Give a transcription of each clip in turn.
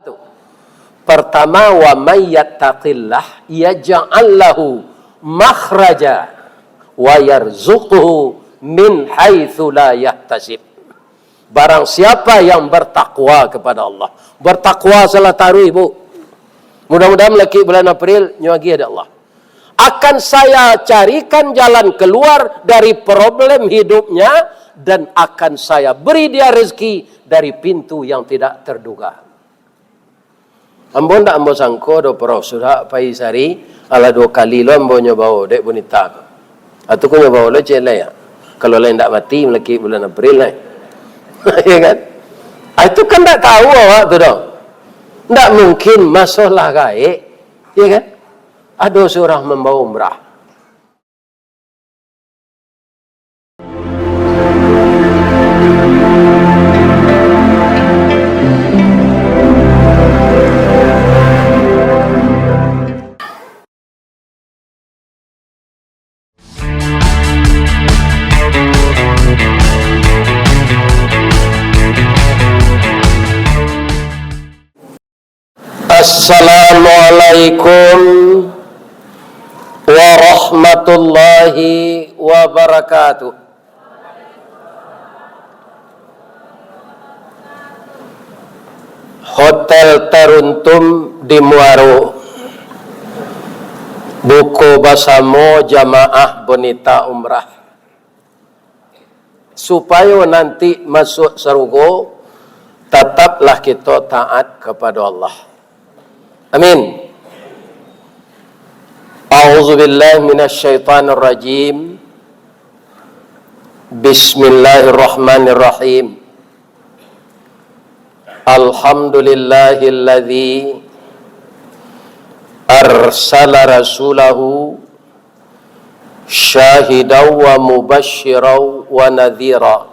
Tuh. Pertama, wa may yattaqillah yaj'al lahu makhraja wa yarzuqhu min haitsu la yahtasib. Barang siapa yang bertakwa kepada Allah. Bertakwa salah taruh ibu. Mudah-mudahan laki bulan April nyuagi ada Allah. Akan saya carikan jalan keluar dari problem hidupnya dan akan saya beri dia rezeki dari pintu yang tidak terduga. Ambo ndak ambo sangko do pro sudah pai sari ala 2 kali lo ambo nyobao dek bonita. Atau ko nyobao lo cele ya. Kalau lain ndak mati laki bulan April lah. Ya kan? Itu kan ndak tahu awak tu dong. Ndak mungkin masalah gaib, ya kan? Ada seorang membawa umrah. Assalamualaikum warahmatullahi wabarakatuh. Hotel Teruntum di Muaro. Buku basamo jamaah bonita umrah. Supaya nanti masuk surga, tetaplah kita taat kepada Allah. Amin. A'udzu billahi minasyaitonir rajim. Bismillahirrahmanirrahim. Alhamdulillahilladzi arsala rasulahu syahidan wa mubasysyiran wa nadhira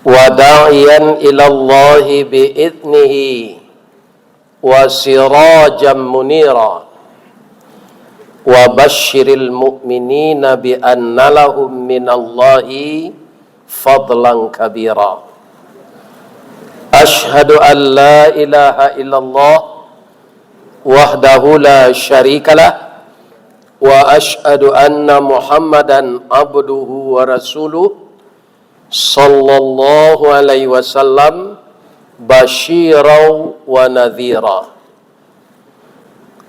wa da'iyan ila Allahi bi'idnihi wa sirajan munira wa basyiril mu'minina bi anna lahum minallahi fadlan kabira. Ashhadu an la ilaha illallah wahdahu la syarikalah wa ashhadu anna Muhammadan abduhu wa rasuluh sallallahu alaihi wasallam basyiran wa nadhira.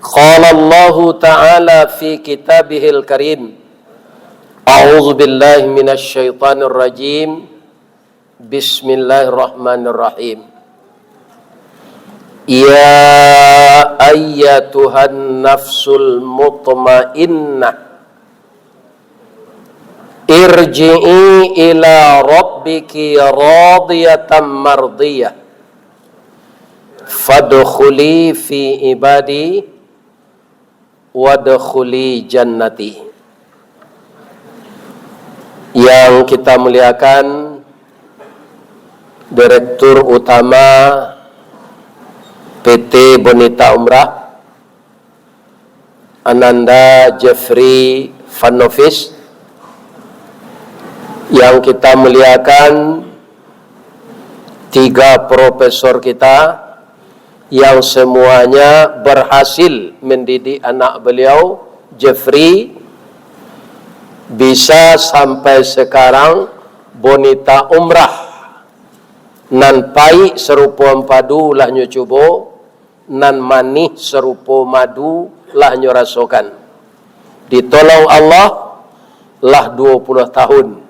Qala Allah Ta'ala fi kitabihil karim. A'udzu billahi minasy syaithanir rajim. Bismillahirrahmanirrahim. Ya ayyatuhan nafsul mutmainnah, irji'i ila rabbiki radiyatan mardiyah, fadkhuli fi ibadi wadkhuli jannati. Yang kita muliakan Direktur Utama PT Bonita Umrah Ananda Jeffrey Van Novis, yang kita muliakan 3 profesor kita yang semuanya berhasil mendidik anak beliau Jeffrey bisa sampai sekarang bonita umrah nan pai serupa padu lah nyo cubo, nan manih serupa madu lah nyo rasokan. Ditolong Allah lah 20 tahun.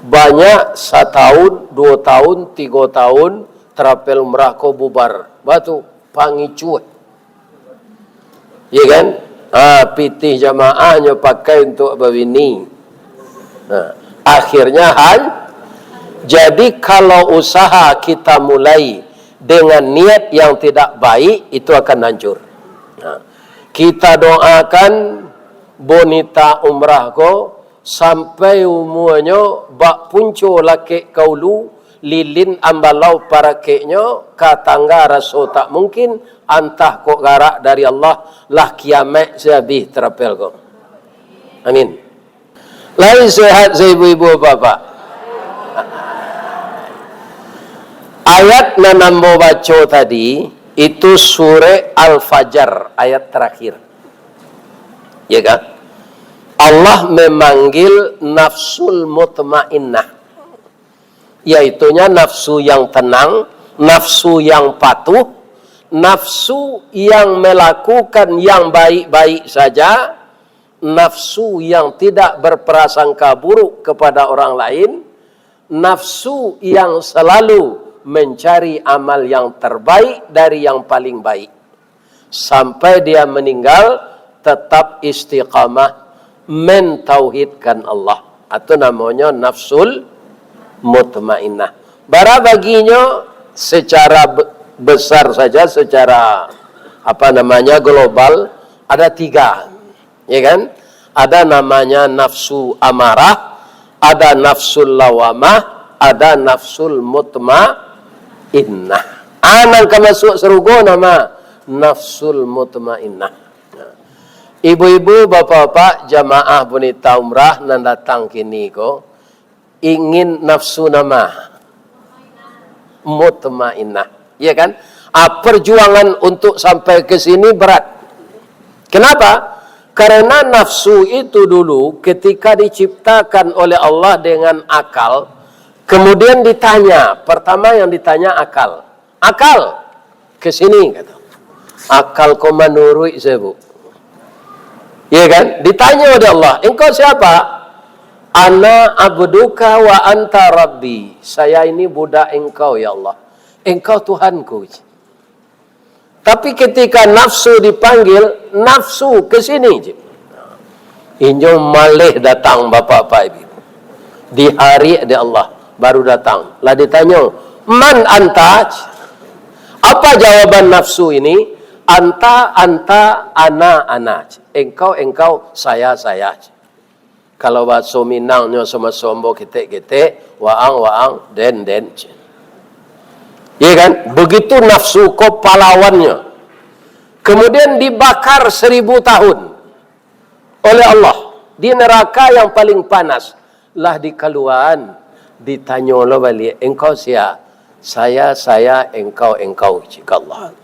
Banyak 1 tahun, 2 tahun, 3 tahun terapel umrah ko bubar. Batu pangicu. Ya kan? Pitih jamaahnya pakai untuk bawini. Akhirnya jadi kalau usaha kita mulai dengan niat yang tidak baik, itu akan hancur. Kita doakan bonita umrah ko sampai umurnya bak punco laki kaulu lilin ambalau para keknya katangga raso tak mungkin antah kok garak dari Allah lah kiamat sehabis terapel ko. Amin. Lain sehat ibu-ibu bapak. Ayat na nambo baca tadi itu surah Al-Fajr ayat terakhir. Ya kan? Allah memanggil nafsul mutmainnah, yaitunya nafsu yang tenang, nafsu yang patuh, nafsu yang melakukan yang baik-baik saja, nafsu yang tidak berprasangka buruk kepada orang lain, nafsu yang selalu mencari amal yang terbaik dari yang paling baik. Sampai dia meninggal tetap istiqamah mentauhidkan Allah. Itu namanya nafsul mutmainnah. Bara baginya secara besar saja, secara global ada 3. Ya kan? Ada namanya nafsu amarah, ada nafsul lawamah, ada nafsul mutmainnah. Anak masuk surga nama nafsul mutmainnah. Ibu-ibu, bapak-bapak, jamaah bonita umrah nan datang kini ko ingin nafsu nama mutmainnah, ya kan? Perjuangan untuk sampai ke sini berat. Kenapa? Karena nafsu itu dulu ketika diciptakan oleh Allah dengan akal, kemudian ditanya, pertama yang ditanya akal. Akal, ke sini kata. Akal kau menurut saya, Bu. Ya kan? Ditanya oleh Allah, engkau siapa? Ana abduka wa anta rabbi. Saya ini budak engkau ya Allah. Engkau Tuhanku. Tapi ketika nafsu dipanggil, nafsu ke sini. Injo malih datang bapak-bapak ibu. Di hari di Allah baru datang. Lah ditanya, "Man anta?" Apa jawaban nafsu ini? Anta, ana. Engkau, saya. Kalau bahasa Minangnya sama sombo ketek, waang, den. Ya kan? Begitu nafsu ko pahlawannya. Kemudian dibakar 1000 tahun oleh Allah di neraka yang paling panas. Lah dikeluaran, ditanya lo balik, engkau siapa? Saya, engkau, jika Allah.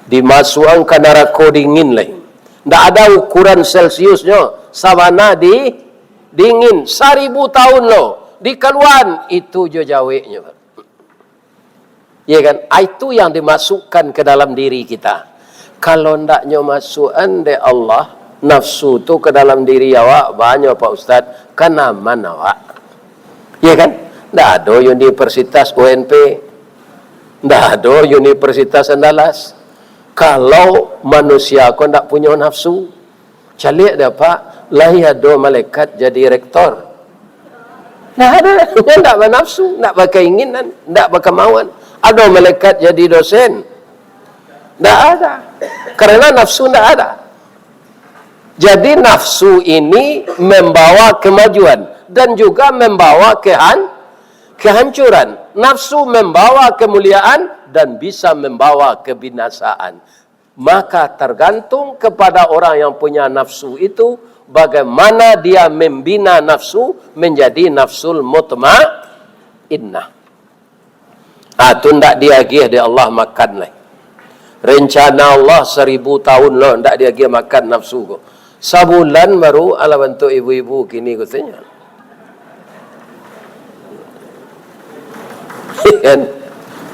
Dimasukkan ke neraka dingin lain. Tidak ada ukuran Celsiusnya. Sabana dingin. 1000 tahun lo. Dikeluaran, itu jo jawabnya. Ya kan? Itu yang dimasukkan ke dalam diri kita. Kalau ndaknya masukkan de Allah, nafsu tu ke dalam diri awak, banyak Pak Ustaz, kan aman awak. Ya kan? Ndak ada universitas UNP. Ndak ada universitas Andalas. Kalau manusia kau ndak punya nafsu, calik dia Pak, lahir ada malaikat jadi rektor. Ndak ada, dia ndak bernafsu, ndak berkeinginan, ndak berkemauan. Ada malaikat jadi dosen? Tidak ada. Karena nafsu tidak ada. Jadi nafsu ini membawa kemajuan dan juga membawa kehancuran. Nafsu membawa kemuliaan dan bisa membawa kebinasaan. Maka tergantung kepada orang yang punya nafsu itu, bagaimana dia membina nafsu menjadi nafsul mutmainnah. Itu tidak diagih di Allah makan lah. Rencana Allah 1000 tahun lah tidak diagih makan nafsu ko. Sebulan baru ala bentuk ibu-ibu kini katanya.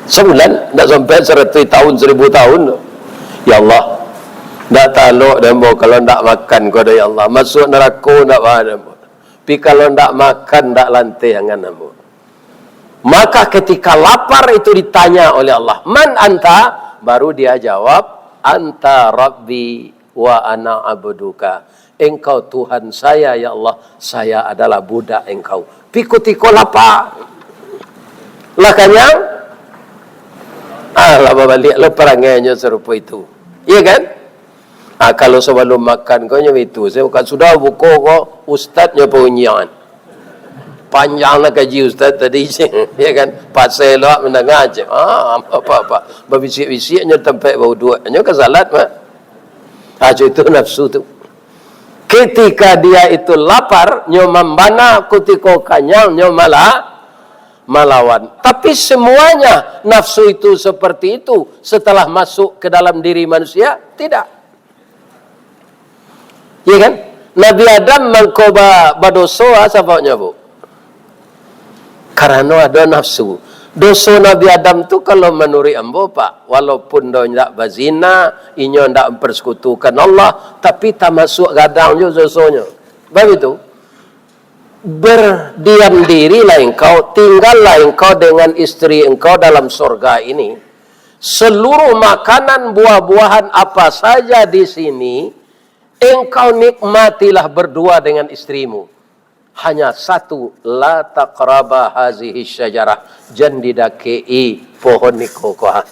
Sebulan tidak sampai 100 tahun 1000 tahun loh. Ya Allah, tidak taluk demo kalau tidak makan ko ya Allah. Masuk neraka tidak ada. Tapi kalau tidak makan tidak lantai dengan demo. Maka ketika lapar itu ditanya oleh Allah, "Man anta?" Baru dia jawab, "Anta Rabbi wa ana abduka." Engkau Tuhan saya ya Allah, saya adalah budak engkau. Pikutiko lapar. Lah kenyang? Lah balik lo perangainya serupa itu. Iya kan? Kalau sebelum makan kau nyawa itu, saya bukan sudah buku kau ustaznya punyian. Panjanglah kaji ustaz tadi, ya kan? Pasal lah mendengar je. Apa. Berbisik-bisiknya tempat bau duanya ke salat mah. Itu nafsu tu. Ketika dia itu lapar, nyo membana ketika kenyang, nyo malah melawan. Tapi semuanya nafsu itu seperti itu setelah masuk ke dalam diri manusia? Tidak. Ya kan? Nabi Adam mengkoba badoso sebabnya bu. Karena ada nafsu. Dosa Nabi Adam tu kalau menurut ambo pak, walaupun do ndak bazina, inyo ndak mempersekutukan Allah, tapi tak masuk gadang jo dosanya. Begitu. Berdiam dirilah engkau, tinggallah engkau dengan istri engkau dalam surga ini. Seluruh makanan buah-buahan apa saja di sini, engkau nikmatilah berdua dengan istrimu. Hanya satu, la taqraba hazihi syajarah, jangan didakei pohon nikokoha.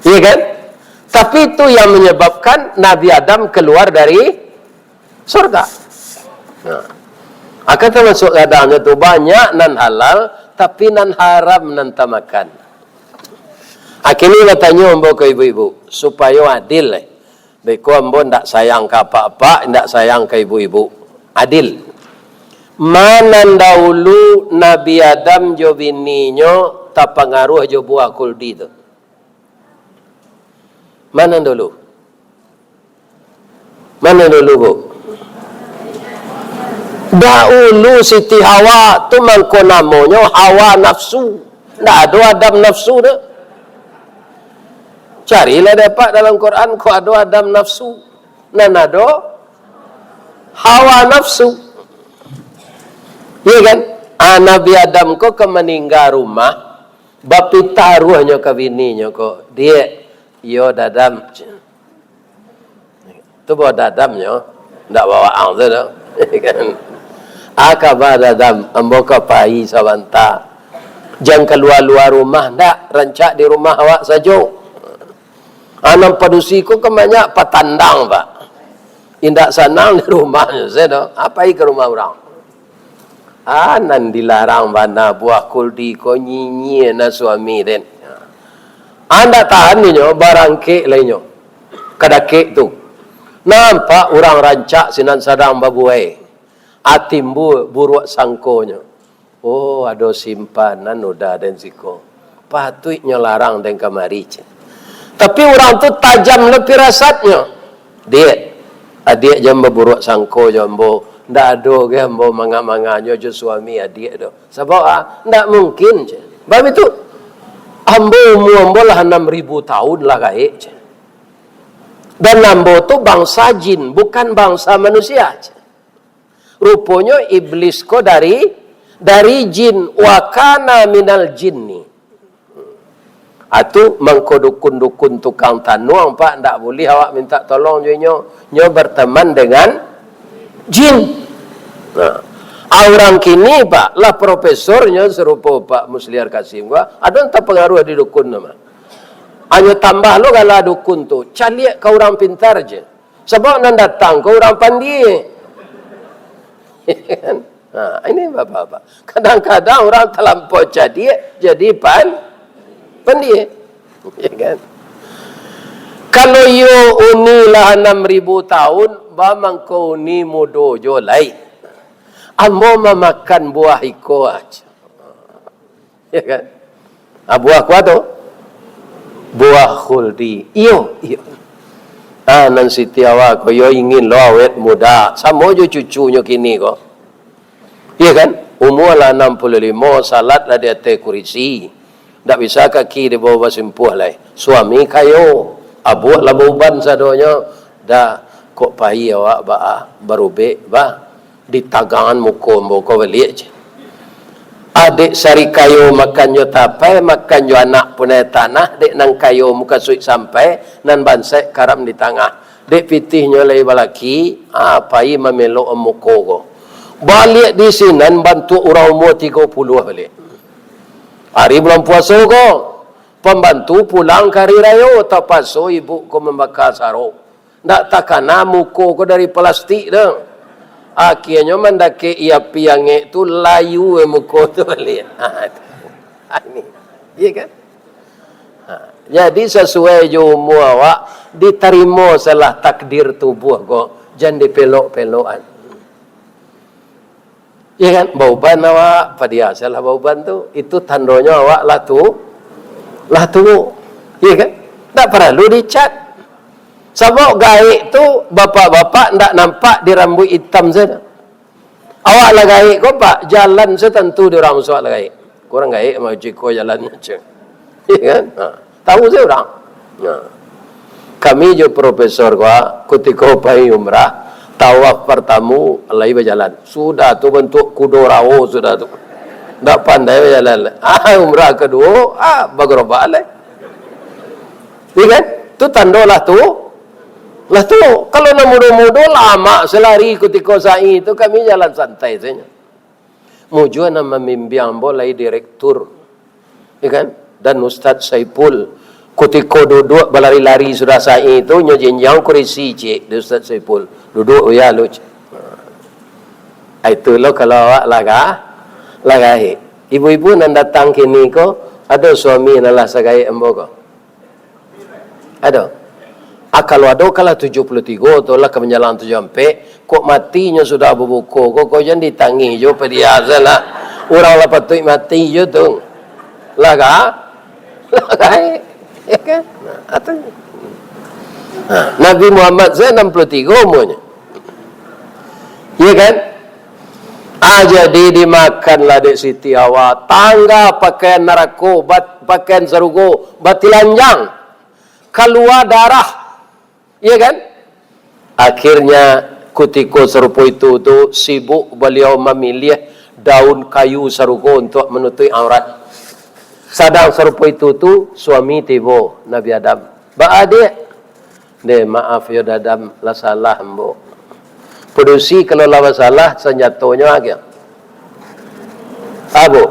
Iya kan? Tapi itu yang menyebabkan Nabi Adam keluar dari surga. Nah, akan termasuk kadangnya itu banyak nan halal, tapi nan haram nan tamakan. Akhirnya bertanya ambo ke ibu-ibu supaya adil. Beko ambo ndak sayang ke apa-apa, ndak sayang ke ibu-ibu. Adil. Mana dahulu Nabi Adam jo bininyo tak pengaruh jo buah kuldi tu. Mana dulu? Mana dulu bu? Dahulu Siti Hawa tu mangko namonyo Hawa nafsu. Ndak ada Adam nafsu tu. Carilah dapat dalam Quran ko ada Adam nafsu. Nan ada Hawa nafsu. Iya kan? Nabi Adam ko ke meninggal rumah, bapi taruhnya ke bininya ko. Dia yo dadam. Tu bawa dadamnya, ndak bawa ang tu dah. Kan? Akaba dadam, ambo ka pai sabanta. Jangan keluar-luar rumah, ndak rancak di rumah awak saja. Anam padusi ko kebanyak patandang, Pak. Indak sanang di rumahnya saya dah. Apa ke rumah orang? Nan dilarang bana buah kuldi ko nyinyi na suami den. Anda tahan ni nyo barang kek lainnya. Kada kek tu. Nampak orang rancak sinan sadang babuai. Atimbu buruk sangkonya. Oh, ada simpanan udah dan siko. Patutnya larang dan kamari. Tapi orang tu tajam lebih rasatnya. Adik jambo buruk sangko jambo ndak ado ke jambo manga-manganyo jo suami adik do. Sebab ndak mungkin je. Bab itu ambo lah 6.000 tahun lah gae je. Dan ambo tu bangsa jin, bukan bangsa manusia je. Rupanya iblis ko dari jin, wa kana minal jinni. Atu mengkodukun-dukun tukang tanuang pak, ndak boleh awak minta tolong nyo berteman dengan jin. Nah, orang kini pak lah profesornya serupa Pak Musliar Kasim gua, ada entah pengaruh di dukun nama. Hanya tambah lo kalau dukun tu, caliak ke orang pintar je. Sebab nan datang ke orang pandai. Nah, ini bapak-bapak. Kadang-kadang orang terlampau jadi pandai, ya kan? Kalau yo unilah 6.000 tahun, bamang kau ni mudo jo lai. Ambo memakan buah iko aja, ya kan? Buah kuat tu, buah khuldi. Iyo. Nan Siti Hawa ko yo ingin lo awet muda, sama jo cucunya kini ko, ya kan? Umur lah 65, salat lah di atas kursi. Tak bisa kaki di bawah simpuh lah. Suami kayo, abuak lah beban sadonya. Dah kok pahi awak berubek, di tagangan muka balik je. Adik sari kayo makan yo tapai, makan yo anak punai tanah, dek nang kayo muka suik sampai, nan bansek karam di tengah. Dek pitihnya lagi balaki, pahi memelok muka ko. Balik di sini, nan bantu orang umur 30 balik. Hari bulan puasa ko, pembantu pulang ke hari raya, tak paso ibu ko membakar sarok. Ndak takana muko ko dari plastik dah. Akhirnya mendake ia piange tu layu muko tu balik. Ini, iya kan? Jadi sesuai jo umur awak, diterima salah takdir tubuh ko, jangan dipelok-pelokan. Ya kan? Bauban awak, padia salah bauban tu. Itu tandanya awak lah tu. Ya kan? Tak perlu dicat. Sebab gaik tu, bapak-bapak tak nampak di rambut hitam saja. Awak lah gaik kau pak, jalan setentu di orang musuh lah gaik. Korang gaik, mau ciko jalannya je. Ya kan? Tahu saya orang. Kami je profesor gua, ketika pergi umrah, tawaf pertama alai berjalan. Sudah tu bentuk kudo rawo sudah tu. Tak pandai berjalan. Umrah kedua, bergerobak alai. Ya kan? Tu tanda lah tu. Lah tu, kalau nak muda-muda lama selari ketika sa'i itu kami jalan santai saja. Mujua nama membiang boleh direktur. Ya kan? Dan Ustaz Saipul ketika duduk berlari-lari sudah sa'i itu nyojinjang kurisi cik di Ustaz Saipul. Duduk ya lu. Itu lo kalau awak lagai. Ibu-ibu nan datang kini ko ada suami nalah sagai embo ko. Ada. Kalau ada kala 73 tu lah kemenjalan 7 sampai kok matinya sudah berbuku kok jangan ditangi jo pediasa lah orang lah patut mati jo tu lah ya kan Nabi Muhammad saya 63 umurnya ya kan jadi dimakanlah dek Siti Hawa tangga pakaian narako pakaian sarugo batilanjang keluar darah. Ya kan? Akhirnya ketika serupa itu sibuk beliau memilih daun kayu sarugo untuk menutupi aurat. Sedang serupa itu suami tiba Nabi Adam. Adik, maaf ya Adam lah salah mbok. Produksi kalau lah salah senjatanya agak. Abu.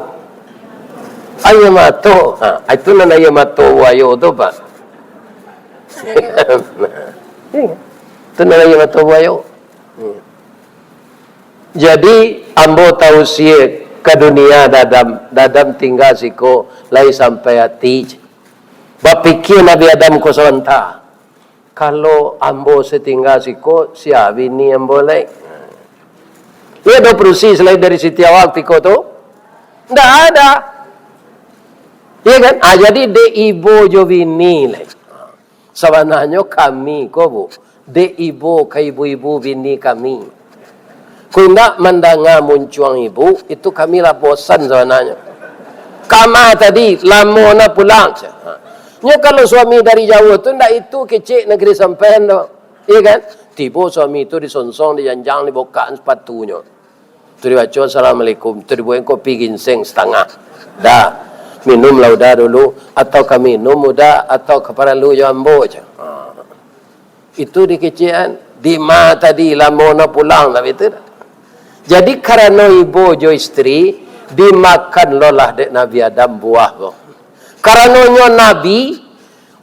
Ayo mato. Itu nana ayo mato wayo tu pak. Itu namanya mata wayo. Jadi ambo tausiah ke dunia dadam tinggal siko lai sampai hati. Bapikir Nabi Adam ko sawanta. Kalau ambo setinggal siko siapa ini ambo lai. Ia ada proses selain dari Siti Hawa tiko tu? Tidak ada. Iya kan? Jadi de ibu jo bini lai. Sebenarnya kami ko bu, de ibu ke ibu-ibu bini kami. Kau nak mendengar muncuang ibu, itu kami lah bosan sebenarnya. Kama tadi, lama nak pulang. Nya kalau suami dari jauh tu, ndak itu kecil negeri sampean tu. Iya kan? Tiba suami itu disonsong, dijanjang, dibukaan sepatunya. Tu dibaca Assalamualaikum, tu dibuat kopi ginseng setengah. Dah. Minumlah udah dulu atau kami minum udah atau kepada lu jambo aja. Itu dikecian di mata tadi lama nak pulang lah itu. Jadi karena ibu jo istri dimakan lolah dek Nabi Adam buah ko. Karenanya Nabi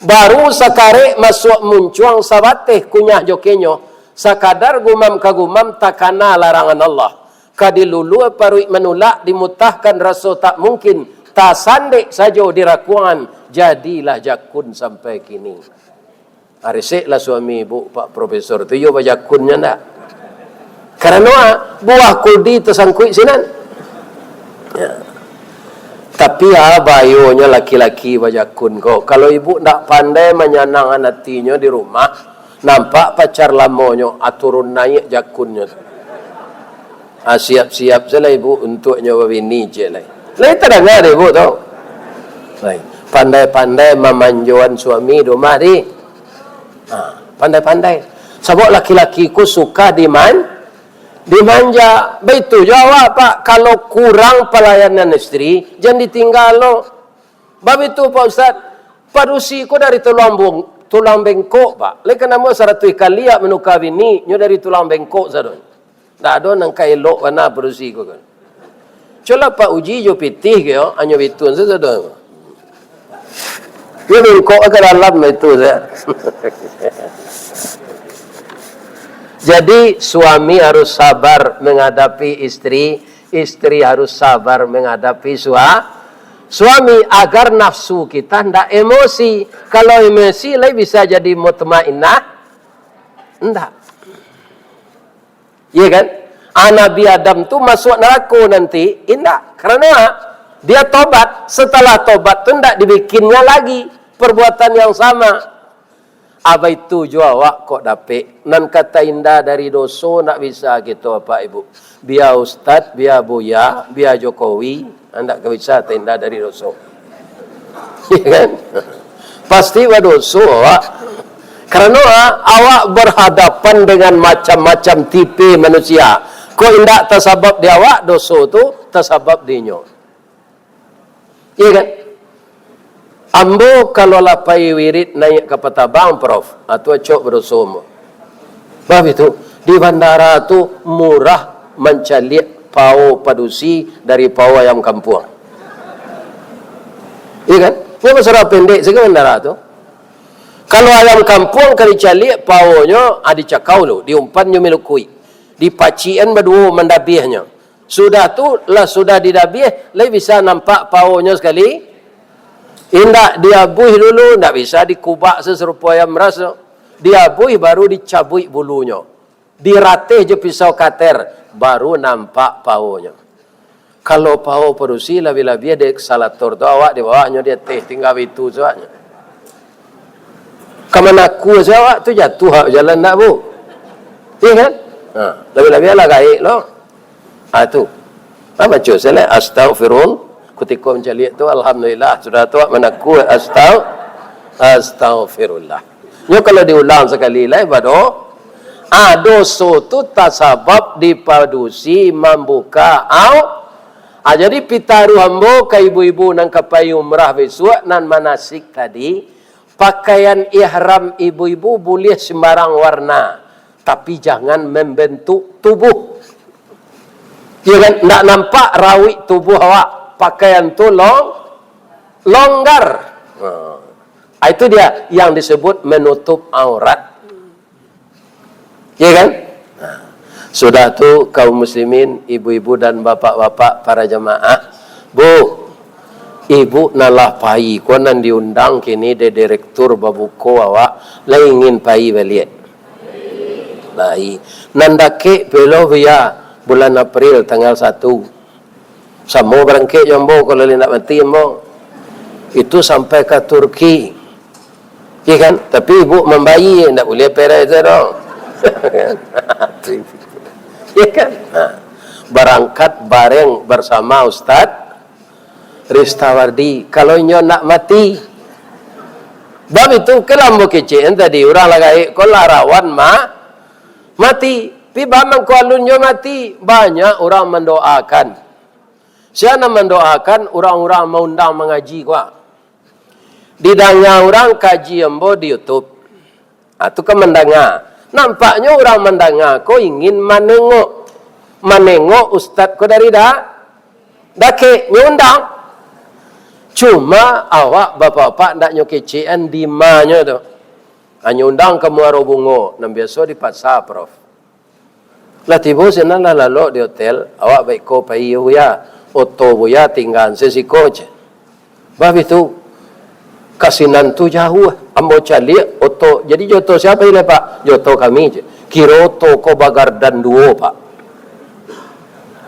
baru sekare masuk muncuang sabateh kunyah jokenyo sakadar gumam kagumam takana larangan Allah. Kadilulu paruik menulak dimutahkan rasa tak mungkin. Tak sandek saja dirakuan jadilah jakun sampai kini. Arisiklah suami ibu Pak Profesor tu yo bajakunnya ndak. Karena buah kudi tersangkut sinan. Ya. Tapi bayonya laki-laki bajakun kok. Kalau ibu ndak pandai menyenangkan hatinya di rumah, nampak pacar lamonyo aturun naik jakunnya. Siap-siap salah ibu untuk nyoba bini je lah. Lain tak dengar ibu tahu. Pandai-pandai memanjuan suami di rumah di. Pandai-pandai. Sebab laki-laki ku suka dimanja. Begitu jawab pak. Kalau kurang pelayanan istri, jangan ditinggal lo. Bab itu Pak Ustaz. Parusi ku dari tulang bengkok pak. Lain kenapa 100 kali menukar bini, nyo dari tulang bengkok sadon. Tak ada nang kai elok mana parusi ku kan. Coba Pak Uji jo pitih ke yo, anyo bitun sesuatu. Dia bengkok ke dalam itu saya. Jadi suami harus sabar menghadapi istri, istri harus sabar menghadapi suami agar nafsu kita tidak emosi. Kalau emosi lah bisa jadi mutmainnah. Enggak. Iya kan? Nabi Adam tu masuk neraka nanti, indah. Kerana dia tobat. Setelah tobat tu tidak dibikinnya lagi perbuatan yang sama. Apa itu jua awak kok dapik. Nan kata indah dari dosa nak bisa gitu Bapak Ibu. Biar Ustaz, biar Buya, biar Jokowi, anda bisa indah dari dosa. Ya kan? Pasti berdosa awak. Karena awak berhadapan dengan macam-macam tipe manusia. Kok indah tersabab di awak, dosa tu tersabab di nyo. Iya kan? Ambo kalau lapai wirid naik ke petabang, Prof. Atau cok berdosa ambo. Sebab itu, di bandara tu murah mencalik pau padusi dari pau ayam kampung. Iya kan? Ini masalah pendek sekali bandara tu. Kalau ayam kampung kali calik paunya dicakau lu, diumpannya melukui. Dipacian berdua mendabihnya. Sudah tu lah sudah didabih, lah bisa nampak paunya sekali. Indak diabuih dulu, ndak bisa dikubak seserupa ayam rasa. Diabuih baru dicabui bulunya. Diratih je pisau kater, baru nampak paunya. Kalau pau perusi lebih-lebih dia salator tu awak di bawahnya dia teh tinggal itu soalnya. Kemana aku awak tu jatuh jalan tak bu? Iya kan? Lebih-lebih lah gaik loh. Tu. Baca saya astaghfirun. Ketika mencari itu alhamdulillah sudah tu menaku astaghfirullah. Yo kalau diulang sekali lah bado. Dosa tu tasabab dipadusi membuka jadi pitaru ambo ke ibu-ibu nang kapai umrah besok nan manasik tadi. Pakaian ihram ibu-ibu boleh sembarang warna, tapi jangan membentuk tubuh. Ya kan? Nak nampak rawi tubuh awak. Pakaian tu longgar. Itu dia yang disebut menutup aurat. Ya kan? Sudah tu kaum muslimin, ibu-ibu dan bapak-bapak para jemaah, Bu, ibu nalah pai ko nan diundang kini de direktur babuko awak la ingin pai balik. Lai. Nandake pelo via bulan April tanggal 1. Samo berangke jombo kalau nak mati mo. Itu sampai ke Turki. Ya kan? Tapi ibu membayi enggak boleh pera itu dong. Ya kan? Berangkat bareng bersama Ustaz Ristawardi. Kalau nyo nak mati, bab itu kelambo kecil tadi orang lagai kola rawan mati. Pi bamang ko alun nyo mati, banyak orang mendoakan. Siapa mendoakan orang-orang mengundang mengaji kuah. Didanga orang kaji embo di YouTube. Itu kan mendengar. Nampaknya orang mendengar ko ingin menengok ustaz ko dari dake nyundang. Cuma awak bapak-bapak ndak nyokecian di mana tu. Nyundang ke Muaro Bungo, nam biasa di pasar Prof. Lah tiba sana lah lalu di hotel, awak baik ko pai ya, oto buya tinggal sesi coach. Bab itu kasinan tu jauh, ambo cali oto. Jadi joto siapa ini Pak? Joto kami je. Kira oto ko bagar dan duo Pak.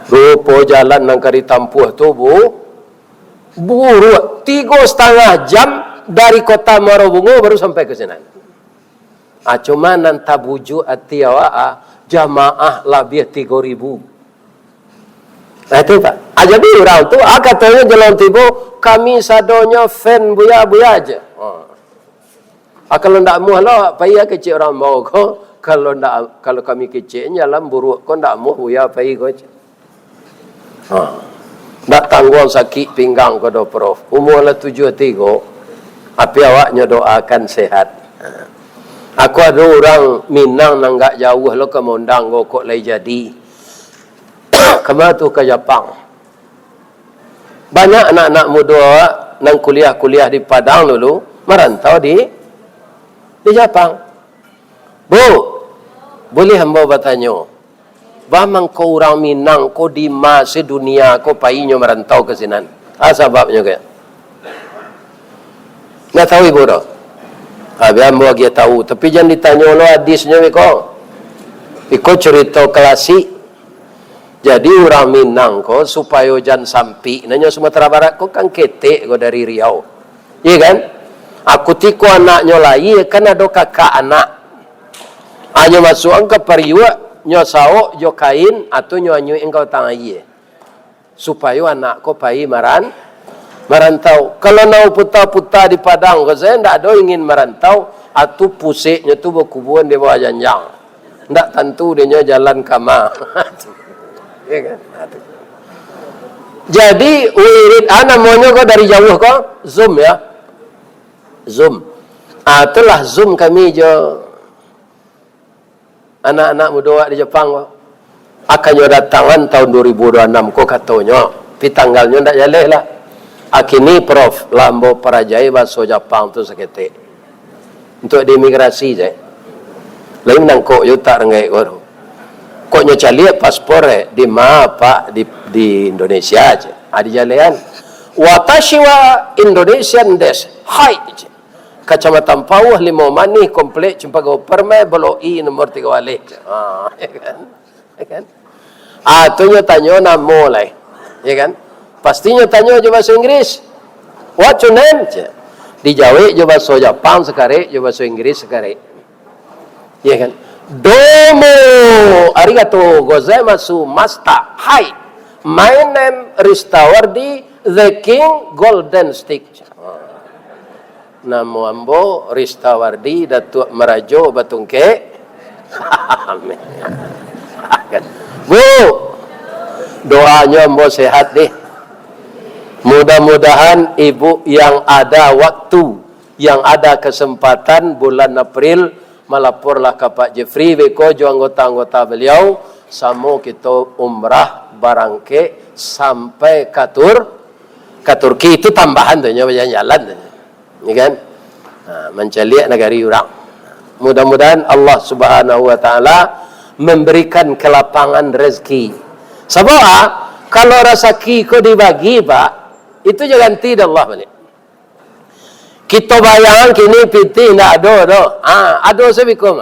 Rupo jalan nang kari tampuh tu buru 3,5 jam dari kota Marobungo baru sampai ke sana. Cuma nan tabuju ati awak jamaah lebih 3.000. Itu Pak. Jadi orang tu katanya jalan tiba kami sadonya fan buya aja. Kalau ndak muh lah payah kecil orang mau ko. Kalau kami kecil jalan buruk ko ndak muh buya payah ko. Ndak tanggung sakit pinggang ko do Prof. Umur lah 73. Api awaknya doakan sehat. Aku ada orang Minang nang gak jauh lo ke mondang go kok lai jadi. Kemana tu ke Jepang. Banyak anak-anak muda nang kuliah di Padang dulu merantau di Jepang. Bu, boleh hamba bertanya. Bamang kau orang Minang, kau di masa dunia, kau payahnya merantau ke sini. Sebabnya ke? Nggak tahu ibu dah. Biar ambo dia tahu. Tapi jangan ditanya lo hadisnya kau. Ikut cerita klasik. Jadi orang Minang ko supaya jangan sampai nanya Sumatera Barat ko kan ketek ko dari Riau. Iya kan? Aku tiku anaknya lagi kan ada kakak anak. Hanya masuk ke periwa nyo sao jo kain atau nyo anyu engkau tangai. Supaya anak ko pai merantau. Kalau nau puta-puta di Padang ko saya ndak ada ingin merantau atau pusiknya tu berkuburan di bawah janjang. Ndak tentu dia jalan kama. Ya kan? Jadi wirid namanya kok dari jauh kok Zoom ya. Zoom. Itulah Zoom kami jo anak-anak muda di Jepang kok. Akannya datangan tahun 2026 kok katanya. Tapi tanggalnya ndak jaleh lah. Akini Prof Lambo Parajai bahasa Jepang tu seketik. Untuk diimigrasi je. Lain nang kok yo tak rengai ko. Koknya caliat paspor di Pak di Indonesia aja. Ada jalian. Watashi wa Indonesian des. Hai. Kacamata Pauh 5 mani komplek Cempaka Permai Beloi nomor 3 wali. Ya kan? Ya kan? Atunya tanya namo lah. Ya kan? Pastinya tanya je bahasa Inggris. What's your name? Dijawab je bahasa Jepang sekali, je bahasa Inggris sekali. Ya kan? Domo arigato gozaimasu masta. Hai. My name Ristawardi the King Golden Stick. Namo ambo Ristawardi Datuk Merajo Batungke. Amin. Bu, doanya ambo sehat deh. Mudah-mudahan ibu yang ada waktu, yang ada kesempatan bulan April melaporlah ke Pak Jeffrey Beko jo anggota-anggota beliau samo kita umrah barangke sampai ke Turki itu tambahan tuh jalan ya kan menceliak negari orang. Mudah-mudahan Allah Subhanahu wa taala memberikan kelapangan rezeki. Sebab kalau rezeki ko dibagi Pak itu jangan tidak Allah balik. Kita bayang kini pitih nak ada. Ada sebikum.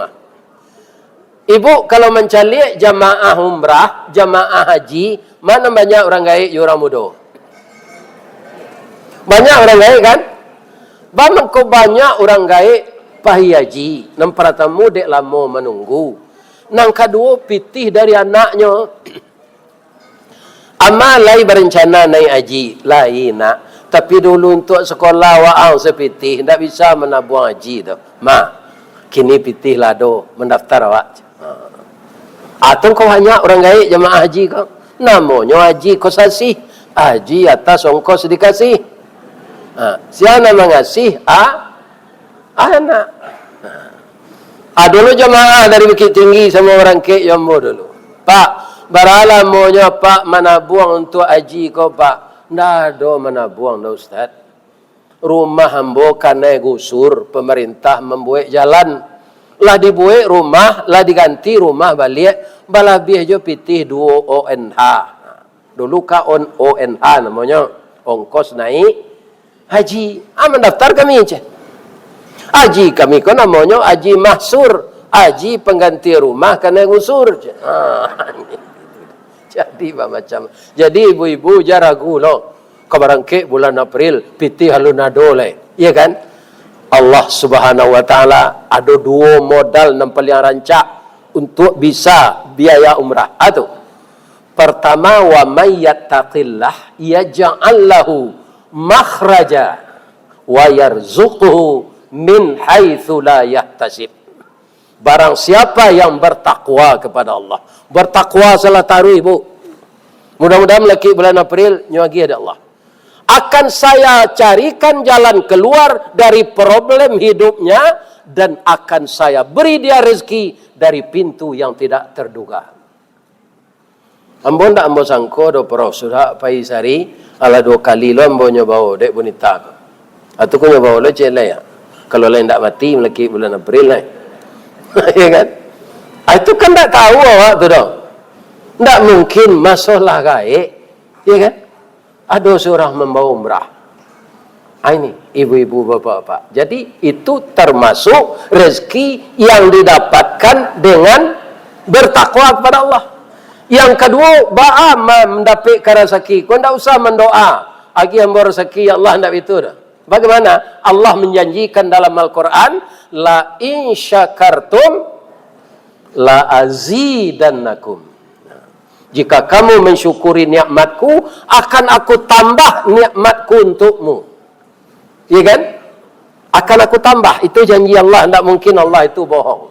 Ibu kalau mencari jamaah umrah, jamaah haji, mana banyak orang gaib, orang muda. Banyak orang gaib kan? Banyak orang gaib pahi haji. Nang pertama dek lama menunggu. Nang kedua pitih dari anaknya. Amalai berencana naik haji, lain nak. Tapi dulu untuk sekolah wa'ang sepitih, tidak bisa menabung haji tu. Kini pitih lado, mendaftar awak. Atau kau hanya orang gaib jemaah haji kau. Namanya haji kosasi. Haji atas ongkos dikasih. Siapa mengasih? Anak. Dulu jemaah dari Bukit Tinggi sama orang Kek Yombo dulu. Pak, baralah maunya Pak menabung untuk haji kau Pak. Nggak ada mana buang dah Ustaz. Rumah hambo karena gusur, pemerintah membuat jalan. Lah dibuat rumah, lah diganti rumah balik. Balabih jo pitih 2 ONH. Dulu ka ONH namanya. Ongkos naik haji. Mendaftar kami je. Haji kami ko namanya haji mahsur. Haji pengganti rumah karena gusur je. Jadi macam. Jadi ibu-ibu jangan ragu loh. Kabarangke bulan April pitih halunado le. Iya kan? Allah Subhanahu wa taala ada 2 modal yang paling rancak untuk bisa biaya umrah. Pertama wa may yattaqillah yaj'al lahu makhraja wa yarzuquhu min haitsu la yahtasib. Barang siapa yang bertakwa kepada Allah. Bertakwa salah taruh ibu. Mudah-mudahan lagi bulan April nyuagi ada Allah. Akan saya carikan jalan keluar dari problem hidupnya dan akan saya beri dia rezeki dari pintu yang tidak terduga. Ambo ndak ambo sangko do pro sudah pai sari ala 2 kali lo ambo nyoba dek bonita. Atau ko nyoba lo cele ya. Kalau lain ndak mati lagi bulan April lah. Ya kan? Itu kan tak tahu awak tu dong. Tak mungkin masalah gaib. Ya kan? Ada seorang membawa umrah. Ini ibu-ibu bapak-bapak. Jadi itu termasuk rezeki yang didapatkan dengan bertakwa kepada Allah. Yang kedua, ba'a mendapat rezeki. Kau tidak usah mendoa. Agi hamba rezeki, ya Allah tidak itu dah. Bagaimana? Allah menjanjikan dalam Al-Quran, la in syakartum la azidannakum. Jika kamu mensyukuri nikmatku, akan aku tambah nikmatku untukmu. Ya kan? Akan aku tambah. Itu janji Allah. Tidak mungkin Allah itu bohong.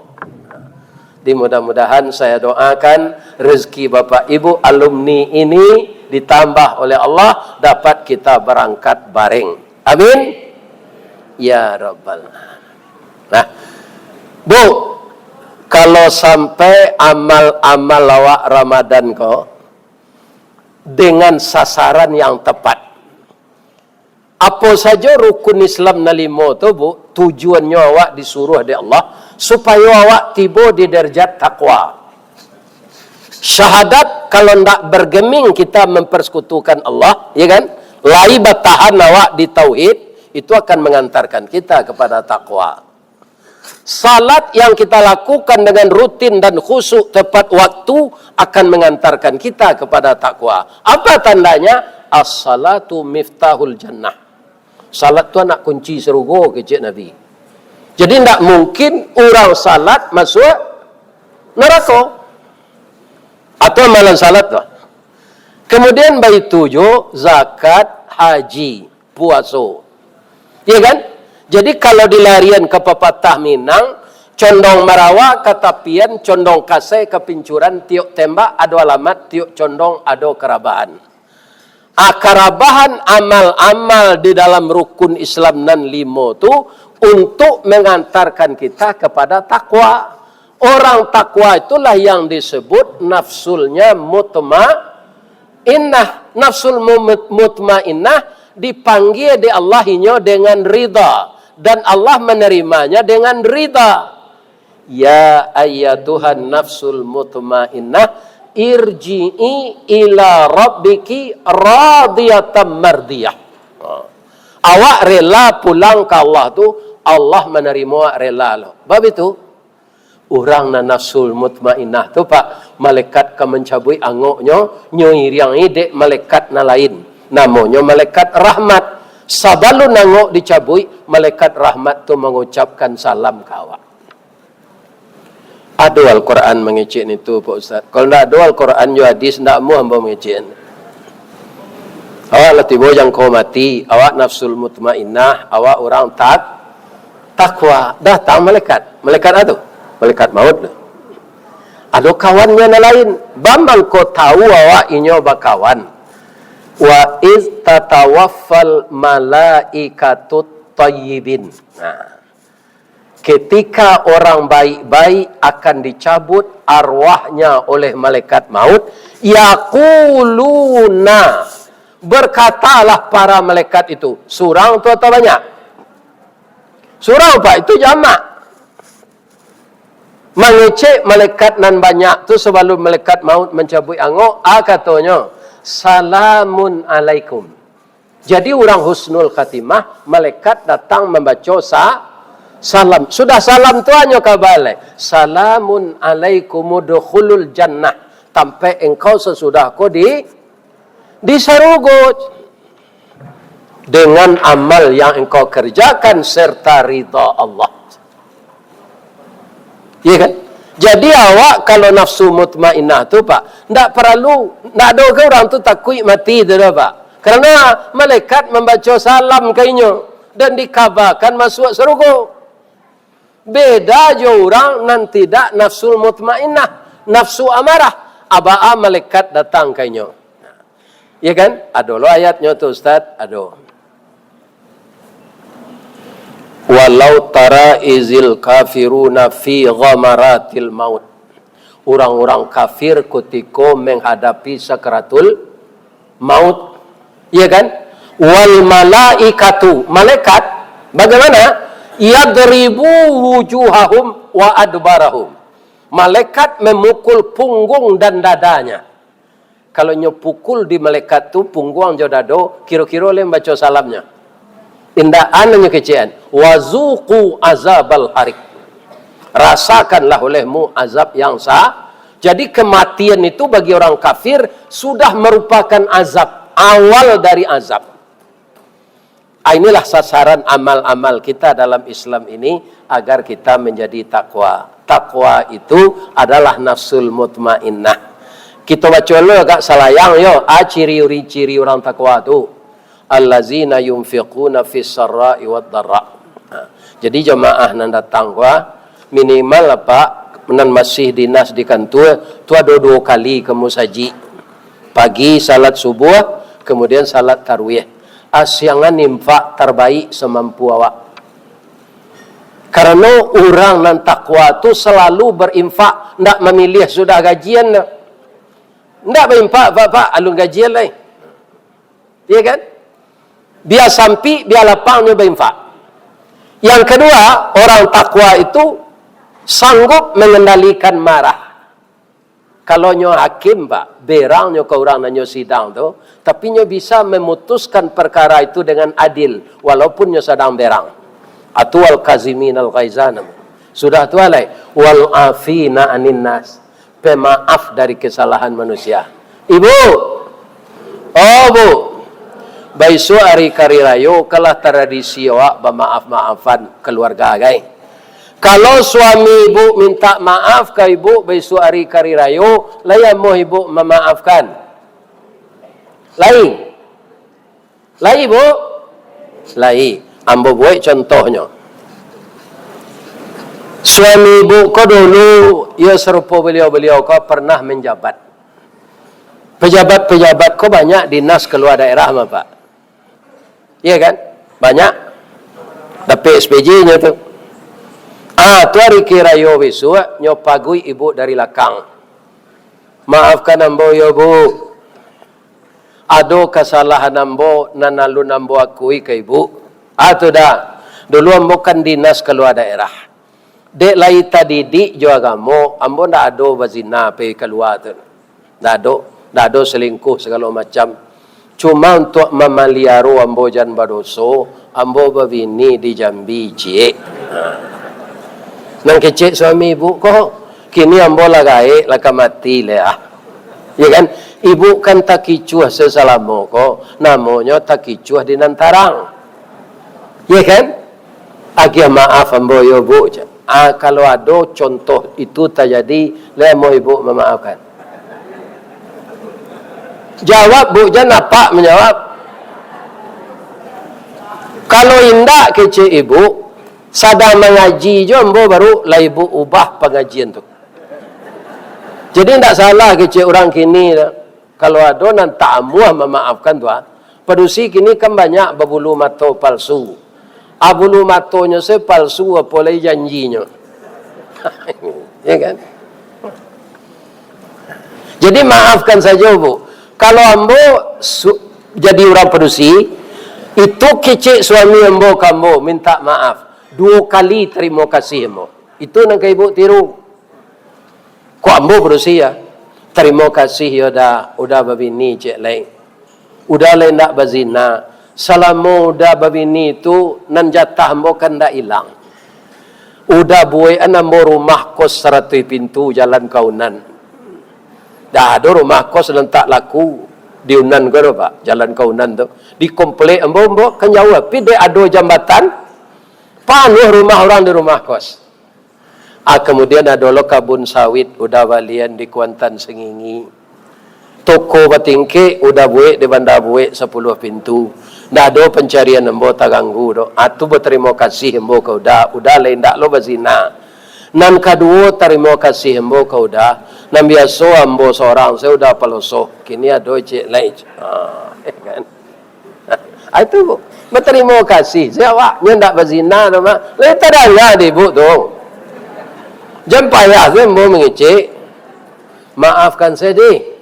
Di mudah-mudahan saya doakan rezeki Bapak Ibu alumni ini ditambah oleh Allah, dapat kita berangkat bareng. Amin. Ya Rabbal Alamin. Nah, Bu, kalau sampai amal-amal lawak Ramadan kau dengan sasaran yang tepat, apa saja rukun Islam na 5 tu, Bu, tujuannya awak disuruh oleh Allah supaya awak tiba di derajat takwa. Syahadat kalau ndak bergeming kita mempersekutukan Allah, ya kan? Lai bertahan awak di tauhid, itu akan mengantarkan kita kepada takwa. Salat yang kita lakukan dengan rutin dan khusyuk tepat waktu akan mengantarkan kita kepada takwa. Apa tandanya? As-salatu miftahul jannah. Salat tu anak kunci surga, kecik Nabi. Jadi tidak mungkin orang salat masuk neraka. Atau malam salat tu. Kemudian bayi tujuh, zakat, haji, puasa. Ya kan? Jadi kalau dilarian ke pepatah Minang, condong marawa ke tapian, condong kasai ke pincuran, tiuk tembak, ada alamat, tiuk condong, ada kerabahan. Kerabahan amal-amal di dalam rukun Islam nan 5 tu untuk mengantarkan kita kepada takwa. Orang takwa itulah yang disebut nafsulnya mutmainnah. Nafsul mutmainnah dipanggil di Allahnya dengan ridha, dan Allah menerimanya dengan ridha. Ya ayyatuhan nafsul mutmainnah, irji'i ila rabbiki radiyatan mardiyah. Awak rela pulang ke Allah tu, Allah menerima awak rela lo. Bab itu orang na nafsul mutmainnah tu, Pak, malaikat ke mencabui angoknya, nyoi yang ide malaikat na lain, namanya malaikat rahmat. Sabalu nangok dicabui, malaikat rahmat tu mengucapkan salam ke awak. Ada Al-Quran mengecek itu, Pak Ustaz. Kalau tidak ada Al-Quran juga hadis, tidak mau hamba mengecek. Awak lah tiba yang kau mati, awak nafsul mutmainnah, awak orang takwa. Datang malaikat. Malaikat itu? Malaikat maut. Ada kawannya na lain. Bambang kau tahu awak inyo bakawan. Wa iz tatawaffal malaikatut tayyibin. Nah, ketika orang baik-baik akan dicabut arwahnya oleh malaikat maut, yaquluna, berkatalah para malaikat itu. Surang tu atau banyak? Surang, Pak, itu jamak. Mengecek malaikat nan banyak tu sebelum malaikat maut mencabut angok, katanya salamun alaikum. Jadi orang husnul khatimah, malaikat datang membaca salam. Sudah salam tu hanya kabale. Salamun alaikum udkhulul jannah. Sampai engkau sesudah kau di sarugut dengan amal yang engkau kerjakan serta ridha Allah. Ya kan? Jadi awak kalau nafsu mutmainnah tu, Pak, tidak perlu, tidak ada orang tu takut mati tu dah, Pak. Kerana malaikat membaca salam kayaknya dan dikabarkan masuk surga. Beda je orang nan tidak nafsul mutmainnah, nafsu amarah. Abaa malaikat datang kayaknya. Ya kan? Ada lo ayatnya tu, Ustaz, ada. Walau tara izil kafiruna fi ghamaratil maut. Orang-orang kafir ketika menghadapi sakratul maut. Ya kan? Wal malaikatu, malaikat bagaimana? Yadribu wujuhahum wa adbarahum. Malaikat memukul punggung dan dadanya. Kalau nyepukul di malaikat tu punggung jo dado, kira-kira oleh baca salamnya. Indaan nya kecian. Wazuqu azabal harik. Rasakanlah olehmu azab yang Jadi kematian itu bagi orang kafir sudah merupakan azab, awal dari azab. Inilah sasaran amal-amal kita dalam Islam ini agar kita menjadi takwa. Takwa itu adalah nafsul mutmainnah. Kita baca dulu agak salayang yo, ciri-ciri orang takwa itu. Allazina yunfiquna fis sarra'i wad dharra. Jadi jemaah nan datang minimal apa menan masih dinas di kantor tu ada 2 kali ke musaji. Pagi salat subuh, kemudian salat tarawih. Asiangan infak terbaik semampu awak. Karena orang nan takwa tu selalu berinfak, ndak memilih sudah gajian. Ndak berinfak pak alun gajian lain. Iya kan? Biar sampai, biar lapangnya berinfak. Yang kedua, orang takwa itu sanggup mengendalikan marah. Kalau nyo hakim pak, berang nyo ke orang nyo sidang tu, tapi nyo bisa memutuskan perkara itu dengan adil, walaupun nyo sedang berang. Atwal kazimin al ghaizan. Sudah tu alai wal afina anin nas. Pemaaf dari kesalahan manusia. Ibu, oh bu, baisu hari karirayo kalah tradisi awak bermaaf-maafan keluarga gai. Kalau suami ibu minta maaf ke ibu besok hari karirayo, layan mau ibu memaafkan. Lain. Lain ibu. Lain. Ambo buat contohnya. Suami ibu ko dulu, ia serupa beliau-beliau ko pernah menjabat. Pejabat-pejabat ko banyak dinas keluar daerah Pak. Iya kan? Banyak. Tapi SPJ-nya tu. Tu hari kirayo besok nyopagui ibu dari lakang. Maafkan ambo ya bu. Ado kesalahan ambo nanalu ambo akui ke ibu. Tu dah. Dulu ambo kan dinas keluar daerah. Dek lai tadi di juga kamu ambo ndak ado bazina pe keluar tu. Ndak ado selingkuh segala macam. Cuma untuk memaliaru ambo jan badoso, ambo babini di Jambi cik. Nang kecik suami ibu kok kini ambo lagai laka mati le ya kan ibu kan takicuah sesalamo kok namanya takicuah di nantarang ya kan agak maaf ambo yo bu kalau ada contoh itu terjadi le mau ibu memaafkan jawab bu jangan apa menjawab kalau indah kecik ibu sadang mengaji je ambo baru lah ibu ubah pengajian tu. Jadi tidak salah kecik orang kini kalau ada nan tak amuah memaafkan tu. Pedusi kini kan banyak berbulu mata palsu. Bulu matonya se palsu apa lagi janjinya. Ya kan? Jadi maafkan saja bu. Kalau ambo jadi orang pedusi itu kecik suami ambo kamu minta maaf. 2 kali terima kasih ambo. Itu nak ibu tiru. Kok ambo berusia? Terima kasih ya udah babini cik lain. Udah lain tak bazina. Selama udah babini itu nan jatah ambo kan dak hilang. Udah buaian ambo rumah kos 100 pintu jalan Kaunan. Dah ada rumah kos dan tak laku di Unan ko pak, jalan Kaunan tu. Di komplek ambo kan jauh tapi dia ada jambatan. Panuh rumah orang di rumah kos. Kemudian ada lo kabun sawit udah balian di Kuantan Sengingi. Toko batingke udah buek di bandar buek 10 pintu. Ndak ada pencarian embo tak ganggu do. Tu berterima kasih embo kau udah lain ndak lo bazina. Nan kedua terima kasih embo kau udah. Nan biasa embo seorang saya udah pelosoh. Kini ada cik lain. Kan. Itu bu. Berterima kasih. Saya awaknya tak berzina. Lain tak ada di ibu tu. Jangan payah saya mau mengecek. Maafkan saya di.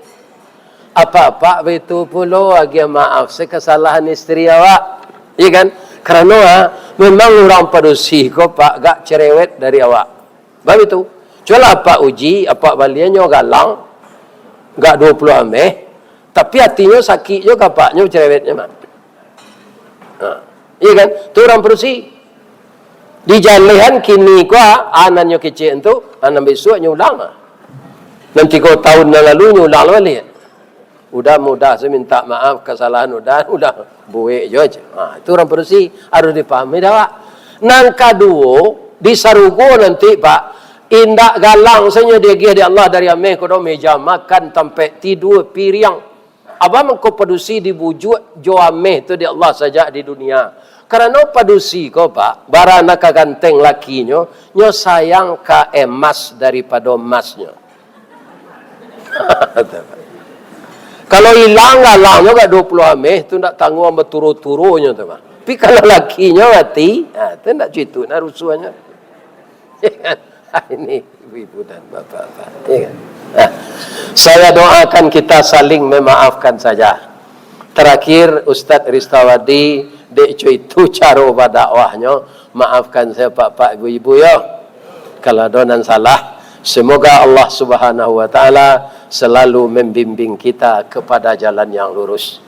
Apa-apa itu pula lagi maaf. Saya kesalahan isteri awak. Ya kan? Kerana memang orang pedusi kau pak gak cerewet dari awak. Sebab itu. Cuma apa uji, apa baliannya galang. Gak 20 ameh. Tapi hatinya sakit juga paknya cerewetnya mak. Iya kan? Tu orang perusi. Di jalihan kini kuah anaknya kecil tu, anak besok nyulang. Dan 3 tahun yang lalu ulang balik. Mudah saya minta maaf kesalahan udah buik je. Itu orang Padusi harus dipahami dah Pak. Nang kedua di Sarugo nanti Pak, indak galang saja dia di Allah dari ameh kodo meja makan sampai tidur piring. Abang mengko Padusi dibujuk jo ameh tu di Allah saja di dunia. Karena Padusi ko Pak, barana ka ganteng lakinya, nyo sayang ka emas daripada emasnya. Kalau hilang galangnya kat 20 ameh tu nak tanggung sama turu-turunya tu Pak. Tapi kalau lakinya mati, tu nak cerita nak rusuhnya. Ini ibu dan bapa-bapa. Ya kan? Saya doakan kita saling memaafkan saja. Terakhir Ustaz Ristawadi dek itu cara berdakwahnya, maafkan saya pak-pak ibu-ibu ya. Kalau ada nan salah, semoga Allah Subhanahu wa taala selalu membimbing kita kepada jalan yang lurus.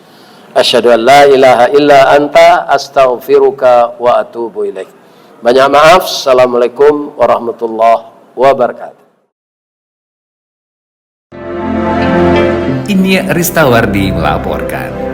Asyhadu an la ilaha illa anta astaghfiruka wa atubu ilaik. Banyak maaf. Assalamualaikum warahmatullahi wabarakatuh. Ini Ristawardi melaporkan.